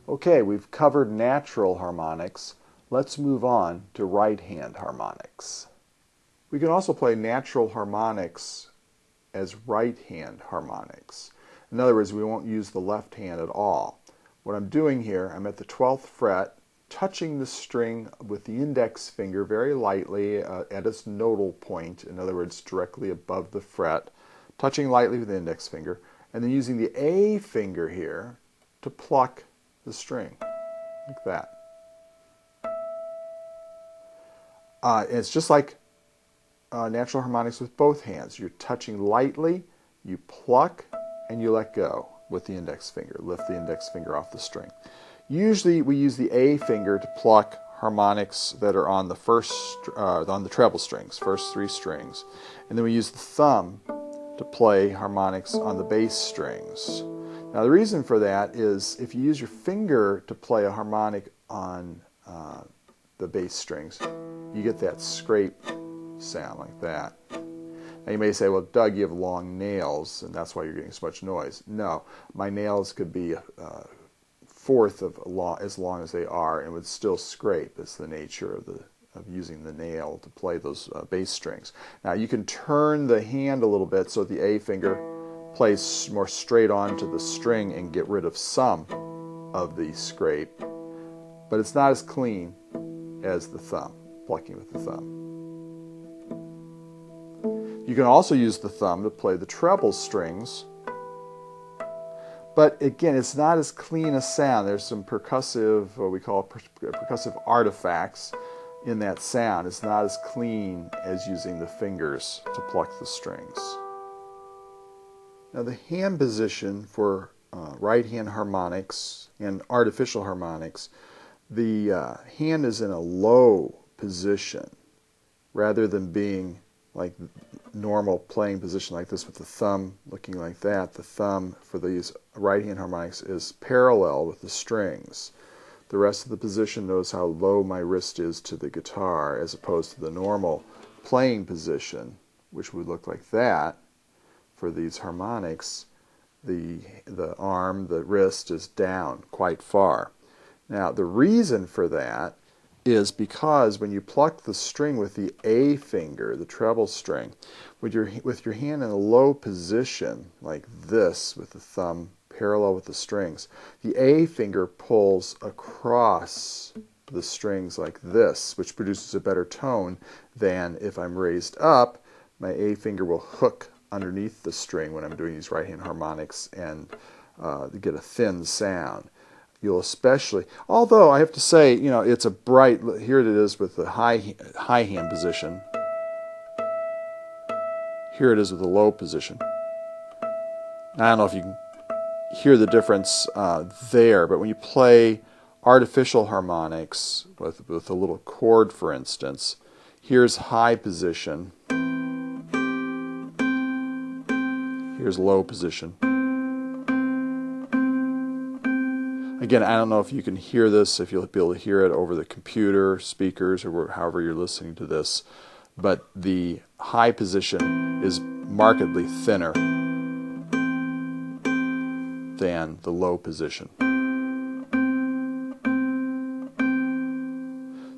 Okay, we've covered natural harmonics. Let's move on to right-hand harmonics. We can also play natural harmonics as right-hand harmonics. In other words, we won't use the left hand at all. What I'm doing here, I'm at the 12th fret, touching the string with the index finger very lightly at its nodal point, in other words, directly above the fret, touching lightly with the index finger, and then using the A finger here to pluck the string, like that. It's just like natural harmonics with both hands. You're touching lightly, you pluck, and you let go with the index finger. Lift the index finger off the string. Usually we use the A finger to pluck harmonics that are on the on the treble strings, first three strings. And then we use the thumb to play harmonics on the bass strings. Now the reason for that is if you use your finger to play a harmonic on the bass strings, you get that scrape sound like that. Now you may say, well, Doug, you have long nails, and that's why you're getting so much noise. No, my nails could be a fourth of as long as they are and would still scrape. It's the nature of using the nail to play those bass strings. Now you can turn the hand a little bit so the A finger plays more straight onto the string and get rid of some of the scrape, but it's not as clean as the thumb, plucking with the thumb. You can also use the thumb to play the treble strings, but again, it's not as clean a sound. There's some percussive, what we call percussive artifacts in that sound. It's not as clean as using the fingers to pluck the strings. Now the hand position for right-hand harmonics and artificial harmonics, the hand is in a low position rather than being like normal playing position like this with the thumb looking like that. The thumb for these right-hand harmonics is parallel with the strings. The rest of the position knows how low my wrist is to the guitar as opposed to the normal playing position, which would look like that. For these harmonics, the arm, the wrist is down quite far. Now the reason for that is because when you pluck the string with the A finger, the treble string, with your hand in a low position like this with the thumb parallel with the strings, the A finger pulls across the strings like this, which produces a better tone than if I'm raised up. My A finger will hook underneath the string when I'm doing these right-hand harmonics and get a thin sound. You'll especially, although I have to say, you know, it's a bright, here it is with the high hand position. Here it is with the low position. I don't know if you can hear the difference there, but when you play artificial harmonics with a little chord, for instance, here's high position. Here's low position. Again, I don't know if you can hear this, if you'll be able to hear it over the computer, speakers, or however you're listening to this, but the high position is markedly thinner than the low position.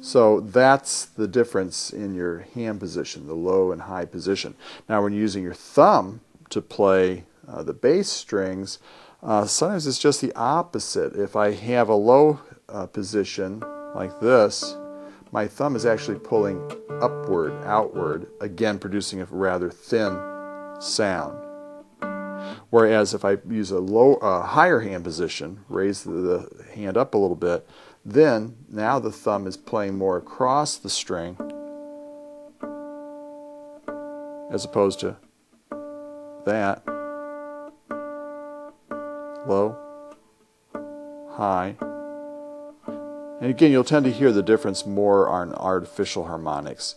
So that's the difference in your hand position, the low and high position. Now when you're using your thumb to play the bass strings, sometimes it's just the opposite. If I have a low position like this, my thumb is actually pulling upward, outward, again producing a rather thin sound. Whereas if I use a higher hand position, raise the hand up a little bit, then now the thumb is playing more across the string as opposed to that. Low, high, And again, you'll tend to hear the difference more on artificial harmonics.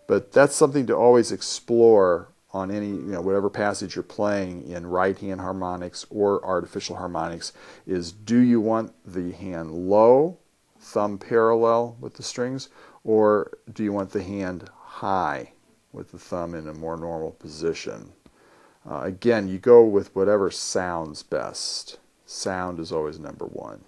But that's something to always explore on any, whatever passage you're playing in right hand harmonics or artificial harmonics, is do you want the hand low, thumb parallel with the strings, or do you want the hand high with the thumb in a more normal position? Again, you go with whatever sounds best. Sound is always number one.